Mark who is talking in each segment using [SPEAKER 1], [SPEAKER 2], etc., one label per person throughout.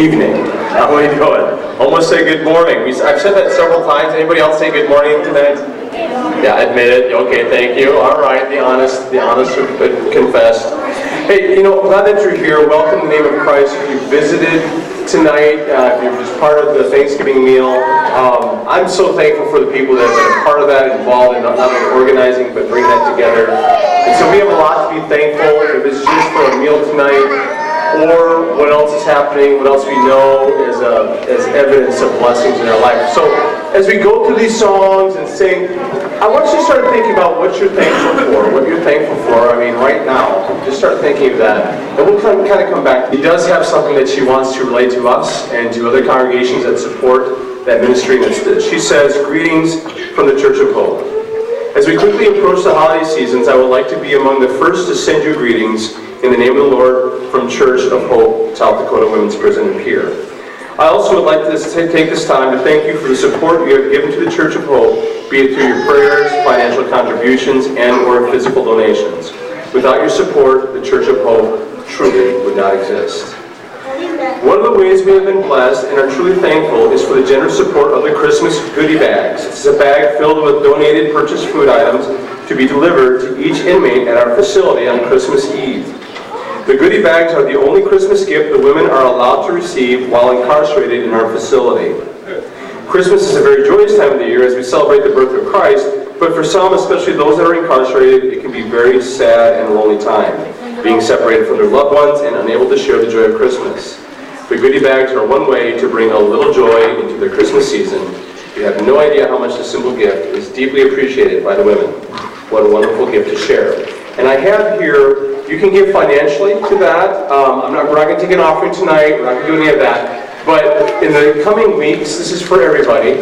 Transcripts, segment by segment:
[SPEAKER 1] evening. How are you doing? Almost say good morning. I've said that several times. Anybody else say good morning tonight? Yeah, admit it. Okay, thank you. All right, the honest confessed. Hey, glad that you're here. Welcome in the name of Christ. If you visited tonight, if you're just part of the Thanksgiving meal, I'm so thankful for the people that have been a part of that, involved in not only organizing, but bringing that together. And so we have a lot to be thankful. If it's just for a meal tonight, or what else is happening, what else we know as evidence of blessings in our life. So as we go through these songs and sing, I want you to start thinking about what you're thankful for, what you're thankful for. I mean, right now, just start thinking of that. And we'll kind of come back. He does have something that she wants to relate to us and to other congregations that support that ministry. And it's this. She says, "Greetings from the Church of Hope. As we quickly approach the holiday seasons, I would like to be among the first to send you greetings in the name of the Lord from Church of Hope, South Dakota Women's Prison and Pier. I also would like to take this time to thank you for the support you have given to the Church of Hope, be it through your prayers, financial contributions, and or physical donations. Without your support, the Church of Hope truly would not exist. One of the ways we have been blessed and are truly thankful is for the generous support of the Christmas goodie bags. This is a bag filled with donated purchased food items to be delivered to each inmate at our facility on Christmas Eve. The goodie bags are the only Christmas gift the women are allowed to receive while incarcerated in our facility. Christmas is a very joyous time of the year as we celebrate the birth of Christ, but for some, especially those that are incarcerated, it can be a very sad and lonely time, being separated from their loved ones and unable to share the joy of Christmas. The goodie bags are one way to bring a little joy into their Christmas season. You have no idea how much this simple gift is deeply appreciated by the women. What a wonderful gift to share. And I have here, you can give financially to that. We're not going to take an offering tonight. We're not going to do any of that. But in the coming weeks, this is for everybody.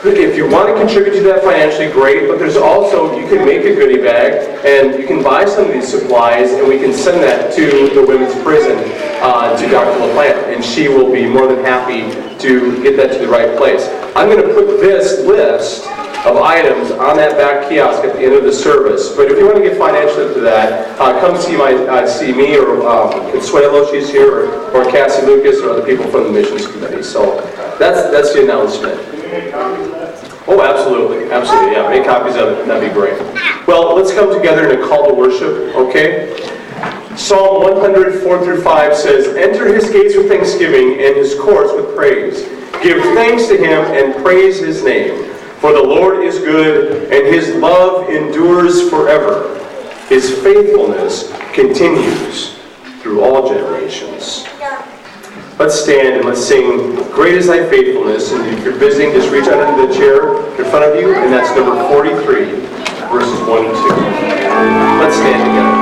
[SPEAKER 1] If you want to contribute to that financially, great. But there's also, you can make a goodie bag, and you can buy some of these supplies, and we can send that to the women's prison, to Dr. LaPlante, and she will be more than happy to get that to the right place. I'm going to put this list of items on that back kiosk at the end of the service. But if you want to give financially to that, come see me or Consuelo, she's here, or Cassie Lucas, or other people from the missions committee. So that's the announcement. Oh, absolutely, yeah. Make copies of it. That'd be great. Well, let's come together in a call to worship. Okay. Psalm 100:4-5 says, "Enter his gates with thanksgiving and his courts with praise. Give thanks to him and praise his name. For the Lord is good, and his love endures forever. His faithfulness continues through all generations." Let's stand and let's sing "Great is Thy Faithfulness." And if you're visiting, just reach out into the chair in front of you, and that's number 43, verses 1 and 2. Let's stand together.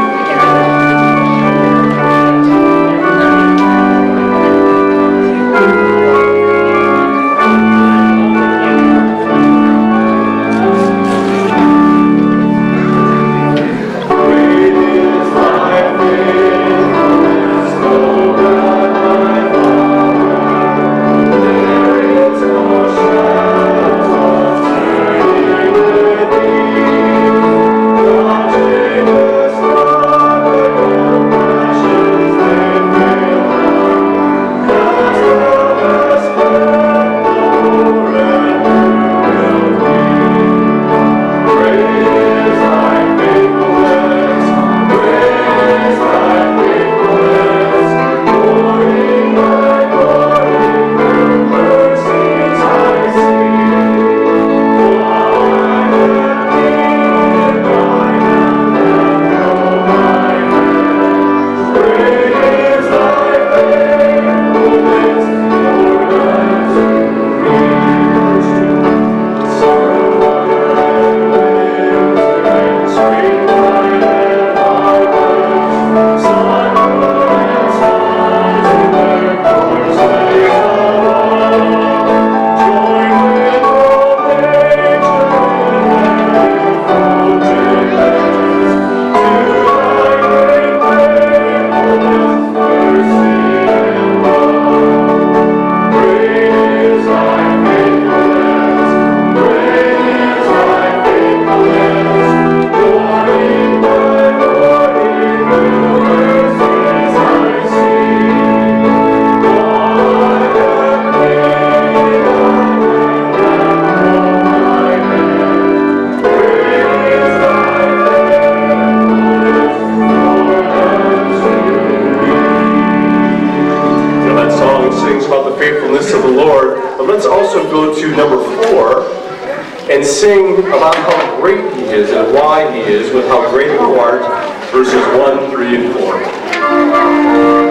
[SPEAKER 1] sing about how great He is and why He is with How Great Thou Art, verses 1, 3, and 4.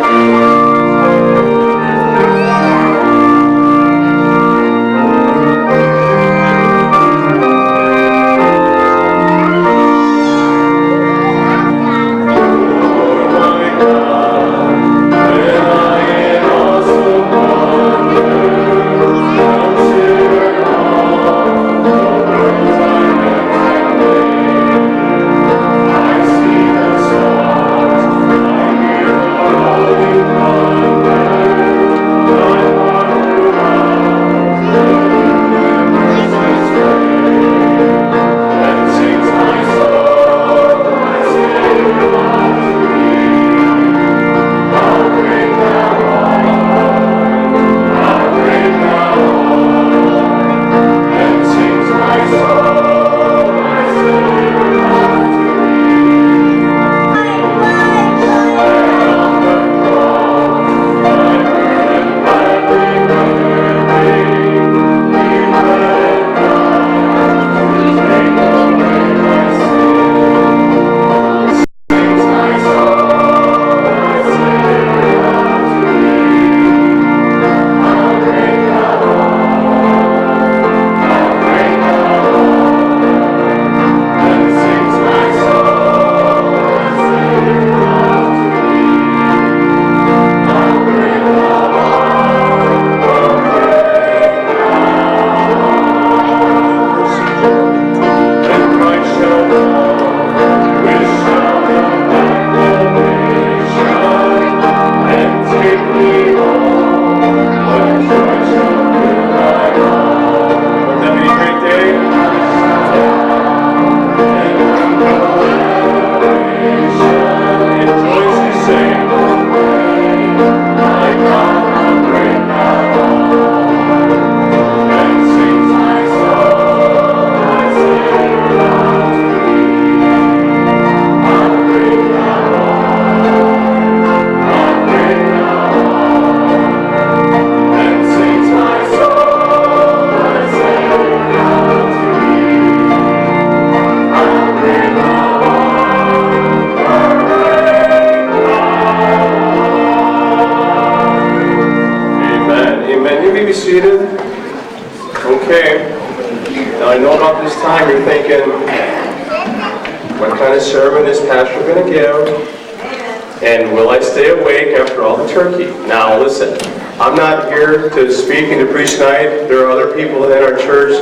[SPEAKER 2] What kind of sermon is Pastor going to give? And will I stay awake after all the turkey? Now listen, I'm not here to speak and to preach tonight. There are other people in our church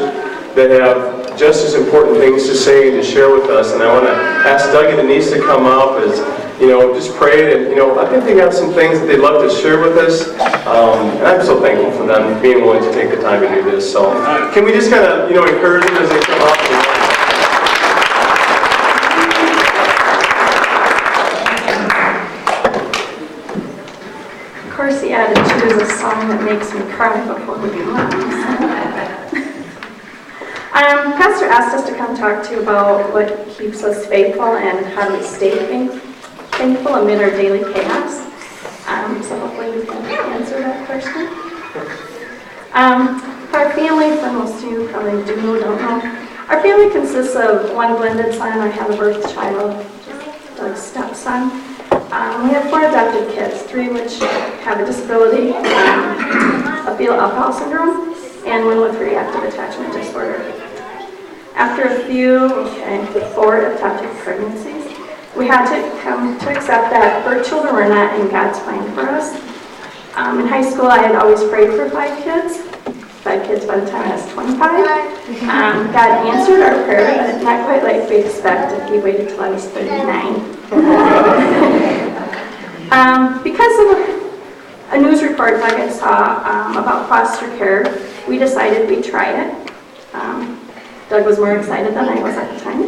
[SPEAKER 2] that have just as important things to say and to share with us. And I want to ask Doug and Denise to come up as, just pray. And, I think they got some things that they'd love to share with us. And I'm so thankful for them being willing to take the time to do this. So can we just kind of, encourage them as they come up?
[SPEAKER 3] Of course, he had to choose a song that makes me cry before we can Pastor asked us to come talk to you about what keeps us faithful and how do we stay thankful amid our daily chaos. So hopefully we can answer that question. Our family, for most of you probably do know, don't know, our family consists of one blended son. I have a birth child, Doug's stepson. We have 4 adopted kids, 3 which have a disability, a fetal alcohol syndrome, and 1 with reactive attachment disorder. After a few, 4 adopted pregnancies, we had to come to accept that our children were not in God's plan for us. In high school, I had always prayed for 5 kids. 5 kids by the time I was 25. God answered our prayer, but not quite like we expected. He waited till I was 39. Because of a news report like I saw about foster care, we decided we'd try it. Doug was more excited than I was at the time.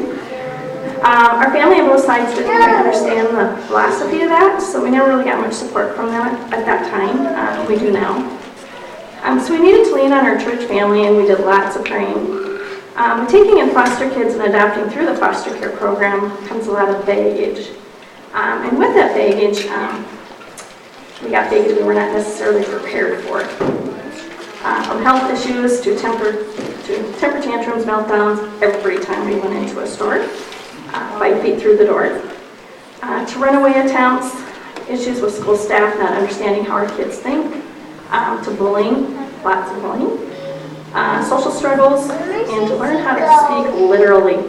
[SPEAKER 3] Our family on both sides didn't really understand the philosophy of that, so we never really got much support from them at that time. We do now. So we needed to lean on our church family, and we did lots of praying. Taking in foster kids and adopting through the foster care program comes a lot of baggage. And with that baggage, we got baggage we were not necessarily prepared for. From health issues to to temper tantrums, meltdowns every time we went into a store, 5 feet through the door, to runaway attempts, issues with school staff not understanding how our kids think, to bullying, lots of bullying, social struggles, and to learn how to speak literally.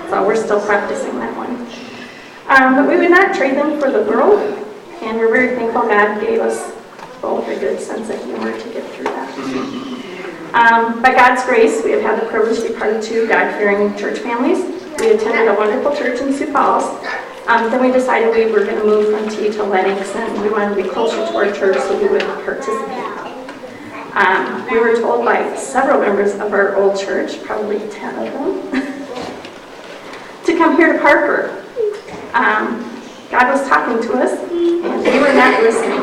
[SPEAKER 3] So we're still practicing that one. But we would not trade them for the world, and we're very thankful God gave us both a good sense of humor to get through that. By God's grace, we have had the privilege to be part of 2 God-fearing church families. We attended a wonderful church in Sioux Falls. Then we decided we were going to move from T to Lennox, and we wanted to be closer to our church so we would participate. We were told by several members of our old church, probably 10 of them, to come here to Parker. God was talking to us, and we were not listening.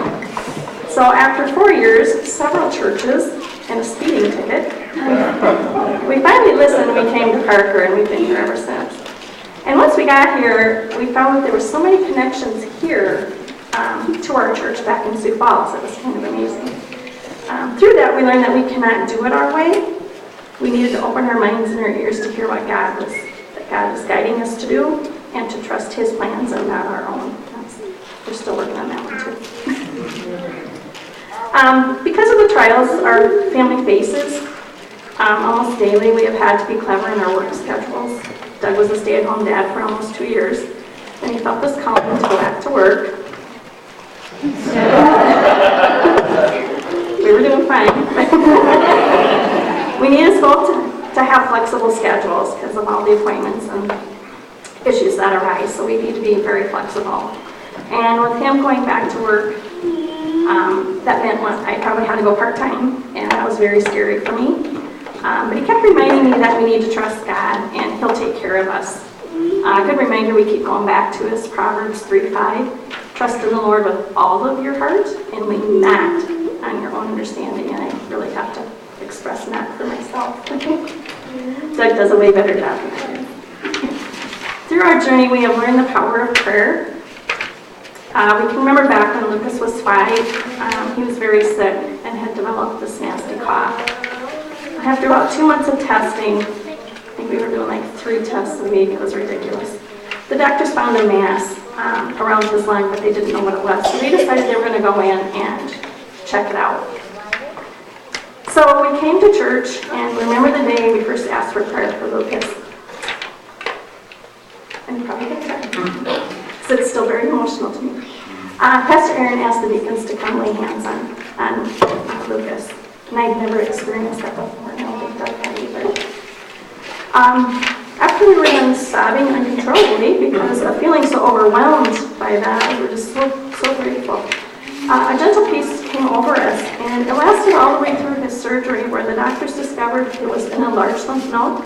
[SPEAKER 3] So after 4 years, several churches, and a speeding ticket, we finally listened and we came to Parker, and we've been here ever since. And once we got here, we found that there were so many connections here to our church back in Sioux Falls. It was kind of amazing. Through that, we learned that we cannot do it our way. We needed to open our minds and our ears to hear what God was guiding us to do, and to trust His plans and not our own. We're still working on that one too. Because of the trials our family faces, almost daily we have had to be clever in our work schedules. Doug was a stay-at-home dad for almost 2 years, and he felt this calling to go back to work. We were doing fine. We need us both to have flexible schedules because of all the appointments and issues that arise, so we need to be very flexible. And with him going back to work, that meant I probably had to go part-time, and that was very scary for me. But he kept reminding me that we need to trust God, and He'll take care of us. A good reminder we keep going back to is Proverbs 3:5. Trust in the Lord with all of your heart, and lean not on your own understanding. And I really have to express that for myself. Doug does a way better job than I do. Through our journey, we have learned the power of prayer. We can remember back when Lucas was 5, he was very sick and had developed this nasty cough. After about 2 months of testing, I think we were doing like 3 tests a week, it was ridiculous. The doctors found a mass around his lung, but they didn't know what it was. So they decided they were going to go in and check it out. So we came to church, and remember the day we first asked for prayer for Lucas. And you probably get that. So it's still very emotional to me. Pastor Aaron asked the deacons to come lay hands on Lucas. And I'd never experienced that before, and I don't think Doug had either. After we were then sobbing uncontrollably because of feeling so overwhelmed by that, we were just so grateful. A gentle peace came over us, and it lasted all the way through his surgery, where the doctors discovered it was an enlarged lymph node,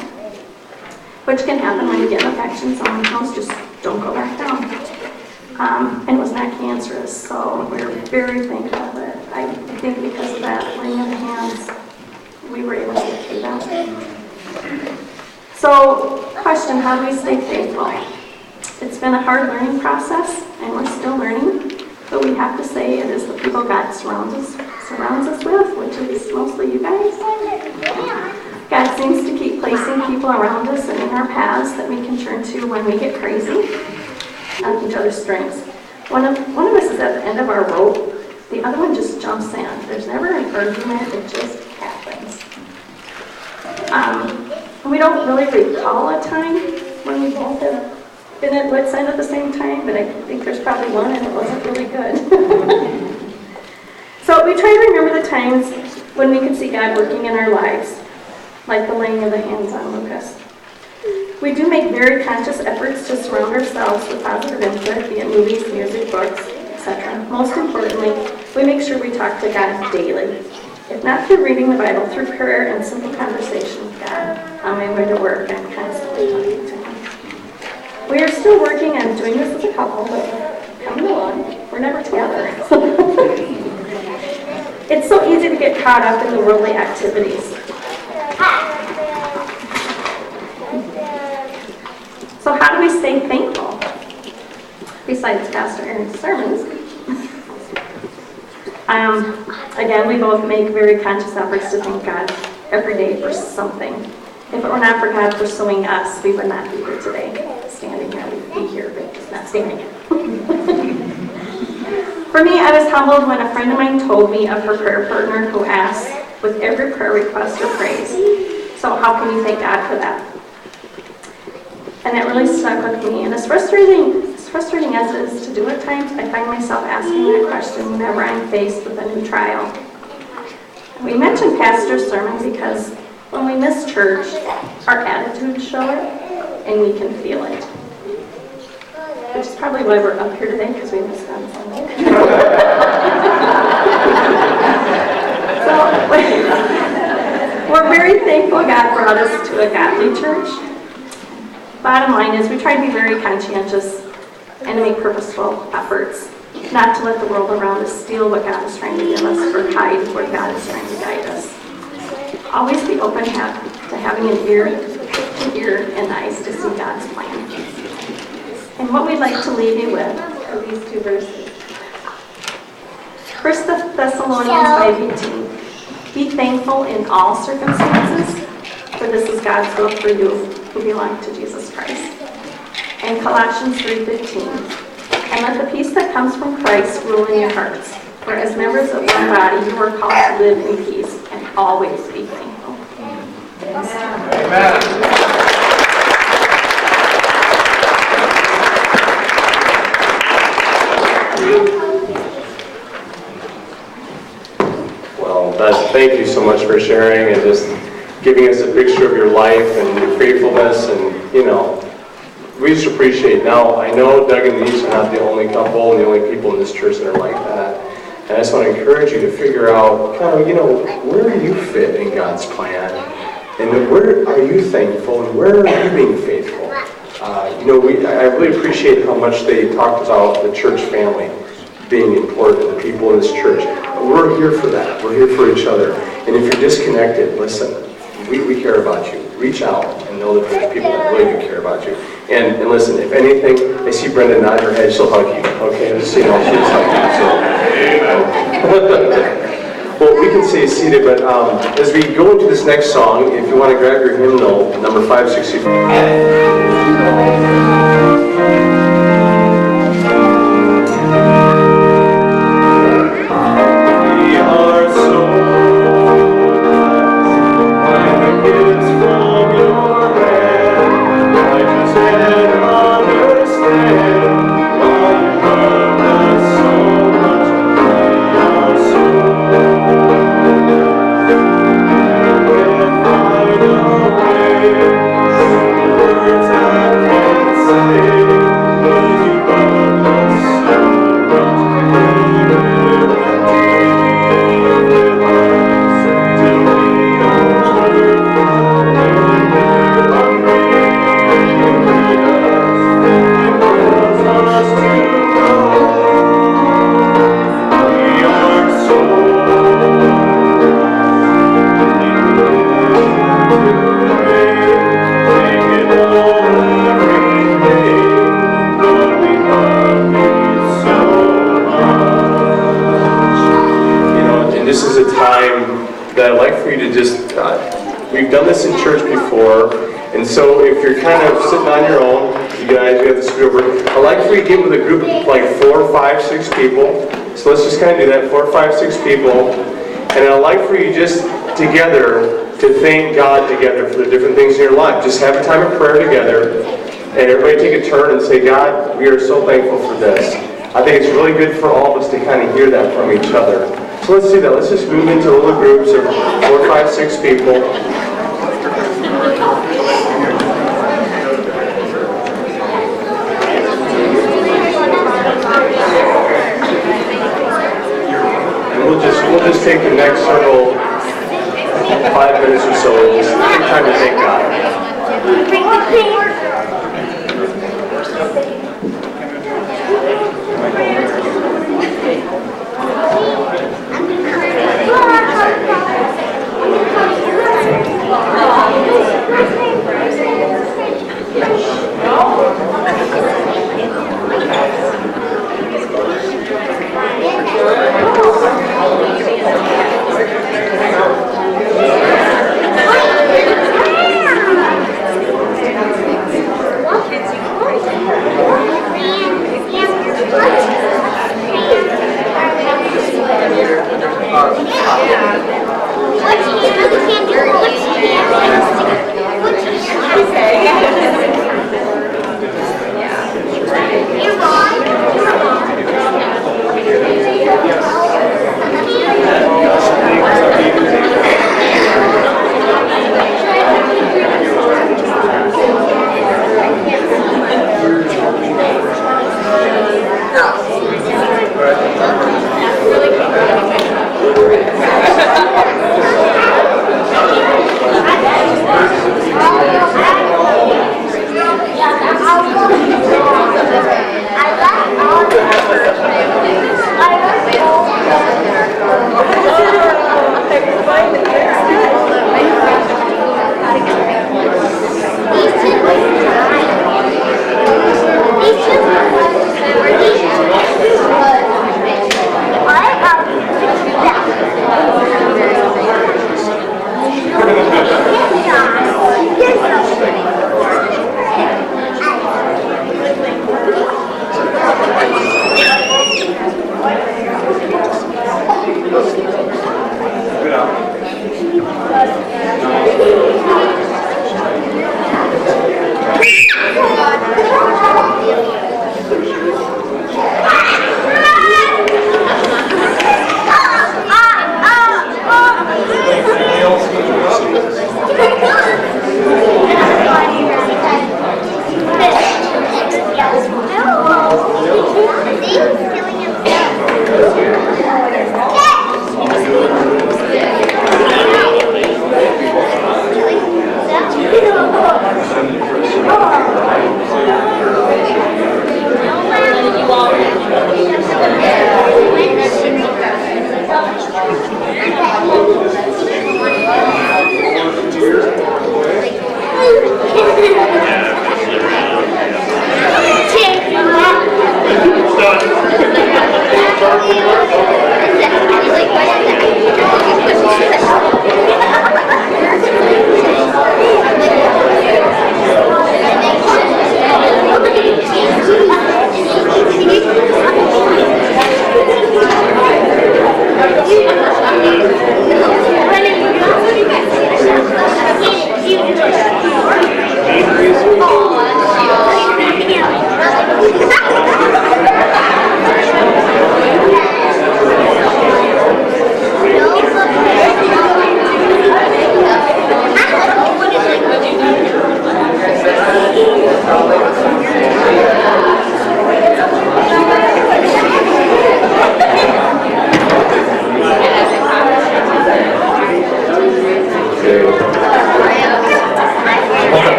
[SPEAKER 3] which can happen when you get infections on lymph nodes. Just don't go back down. And it was not cancerous, so we're very thankful that I think because of that laying of hands, we were able to get through that. So, question, how do we stay faithful? It's been a hard learning process, and we're still learning, but we have to say it is the people God surrounds us with, which is mostly you guys. God seems to keep placing people around us and in our paths that we can turn to when we get crazy on each other's strengths. One of us is at the end of our rope, the other one just jumps in. There's never an argument, it just happens. We don't really recall a time when we both have been at wit's end at the same time, but I think there's probably one, and it wasn't really good. So we try to remember the times when we could see God working in our lives, like the laying of the hands on Lucas. We do make very conscious efforts to surround ourselves with positive input, be it movies, music, books, etc. Most importantly, we make sure we talk to God daily. If not through reading the Bible, through prayer and simple conversation with God. On my way to work, I'm constantly talking to Him. We are still working on doing this as a couple, but coming along. We're never together. It's so easy to get caught up in the worldly activities. So how do we stay thankful? Besides Pastor Aaron's sermons. Again, we both make very conscious efforts to thank God every day for something. If it were not for God pursuing us, we would not be here today. Standing here, we'd be here, but just not standing here. For me, I was humbled when a friend of mine told me of her prayer partner who asked with every prayer request or praise, "So how can you thank God for that?" And that really stuck with me. And as frustrating as it is to do at times, I find myself asking that question whenever I'm faced with a new trial. We mentioned pastor's sermon because when we miss church, our attitudes show it, and we can feel it. Which is probably why we're up here today, because we missed on Sunday. So, we're very thankful God brought us to a godly church. Bottom line is we try to be very conscientious and to make purposeful efforts, not to let the world around us steal what God is trying to give us or hide what God is trying to guide us. Always be open to having an ear to hear and eyes to see God's plan. And what we'd like to leave you with are these two verses. 1 Thessalonians 5:18. Be thankful in all circumstances, for this is God's will for you who belong to Jesus Christ. And Colossians 3:15. And let the peace that comes from Christ rule in your hearts, for as members of one body you are called to live in peace and always be thankful.
[SPEAKER 2] Amen.
[SPEAKER 1] Well, thank you so much for sharing and just giving us a picture of your life and your faithfulness, and we just appreciate. Now, I know Doug and Denise are not the only couple and the only people in this church that are like that. And I just want to encourage you to figure out where do you fit in God's plan? And where are you thankful and where are you being faithful? I really appreciate how much they talked about the church family being important, the people in this church. We're here for that. We're here for each other. And if you're disconnected, listen, we care about you. Reach out and know that there's people that really do care about you. And listen, if anything, I see Brenda nod her head, she'll hug you. Okay, just so you know, she'll hug you. Well, we can stay seated, but as we go into this next song, if you want to grab your hymnal, number 564. We've done this in church before, and so if you're kind of sitting on your own, you guys, you have to scoot over. I'd like for you to get with a group of like 4, 5, 6 people. So let's just kind of do that, 4, 5, 6 people. And I'd like for you just together to thank God together for the different things in your life. Just have a time of prayer together, and everybody take a turn and say, God, we are so thankful for this. I think it's really good for all of us to kind of hear that from each other. So let's do that. Let's just move into little groups of 4, 5, 6 people. And we'll just take the next several 5 minutes or so and just take time to thank God.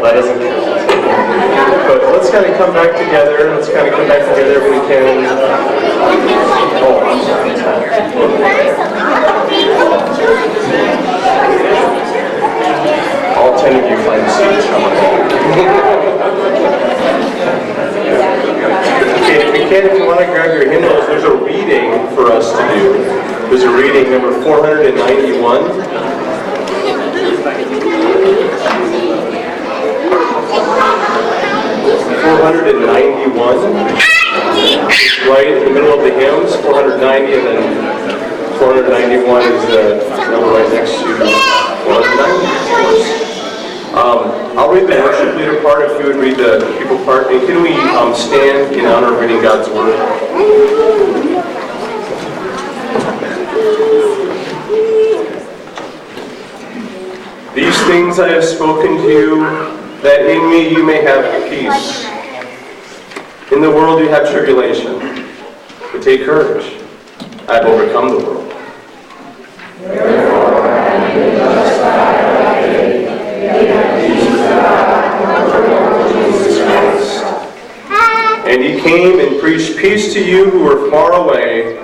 [SPEAKER 2] that doesn't count. But let's kind of come back together. Let's kind of come back together if we can. Oh, I'm sorry. All 10 of you find a seat. Okay, if you can, if you want to grab your hymnals, there's a reading for us to do. There's a reading, number 491. It's right in the middle of the hymns, 490, and then 491 is the number right next to 490, of course. I'll read the worship leader part if you would read the people part. And can we stand in honor of reading God's Word? These things I have spoken to you, that in me you may have peace. In the world you have tribulation, but take courage. I have overcome the world. Therefore, I am justified by faith, peace with God, our Lord Jesus Christ. And he came and preached peace to you who were far away,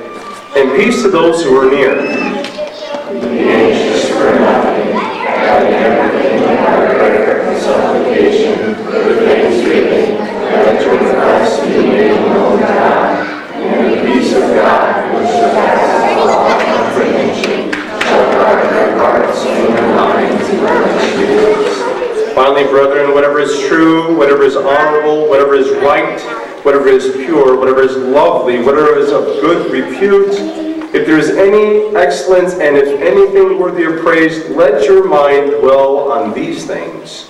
[SPEAKER 2] and peace to those who were near. Be anxious for nothing, but in everything by prayer and supplication, with thanksgiving, let your requests be made known to God, and the peace of God, which surpasses all comprehension, shall guard your hearts and your minds in Christ Jesus. Finally, brethren, whatever is true, whatever is honorable, whatever is right, whatever is pure, whatever is lovely, whatever is of good repute, if there is any excellence and if anything worthy of praise, let your mind dwell on these things.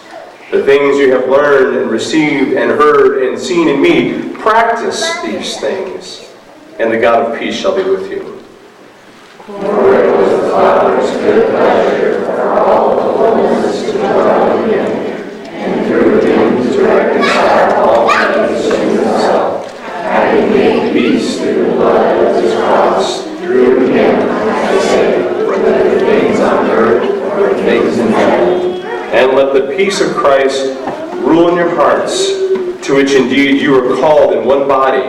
[SPEAKER 2] The things you have learned and received and heard and seen in me, practice these things, and the God of peace shall be with you. For it was the Father's good pleasure for all the fullness to dwell in him, and through him to reconcile all things to himself, having made peace through the blood of his cross. Through him, I say, whether things on earth or things in heaven. And let the peace of Christ rule in your hearts, to which indeed you are called in one body,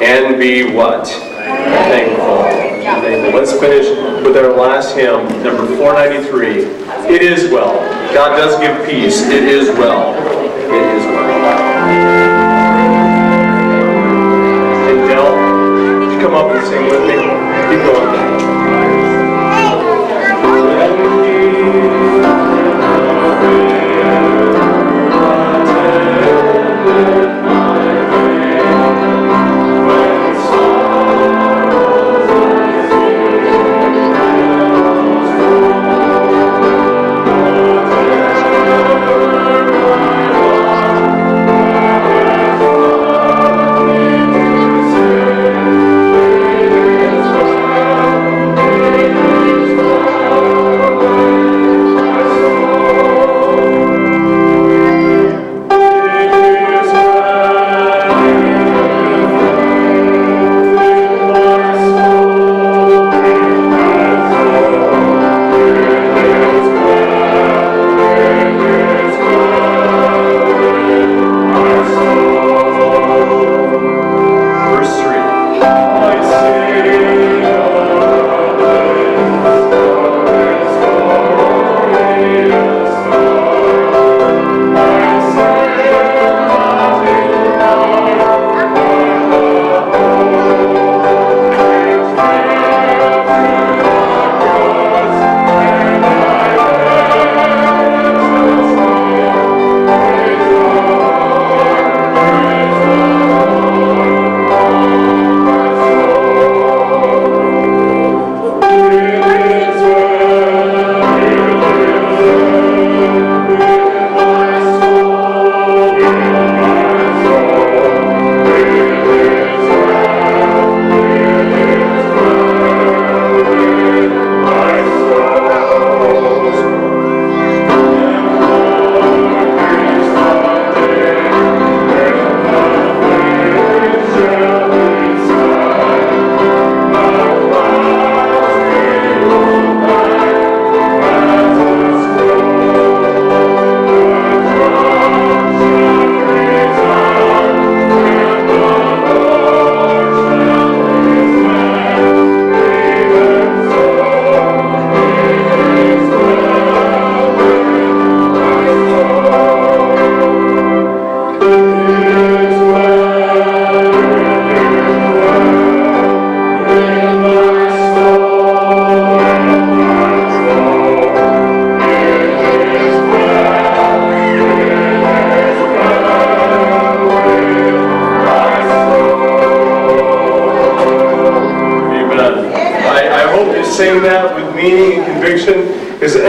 [SPEAKER 2] and be what? Thankful. Let's finish with our last hymn, number 493. It is well. God does give peace. It is well. It is well. And Del, would you come up and sing with me? Keep going.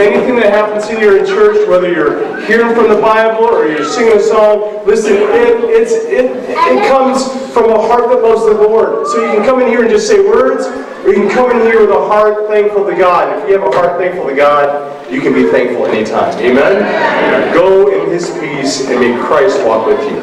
[SPEAKER 1] anything that happens here in church, whether you're hearing from the Bible or you're singing a song, listen, it comes from a heart that loves the Lord. So you can come in here and just say words, or you can come in here with a heart thankful to God. If you have a heart thankful to God, you can be thankful anytime. Amen? Go in His peace and may Christ walk with you.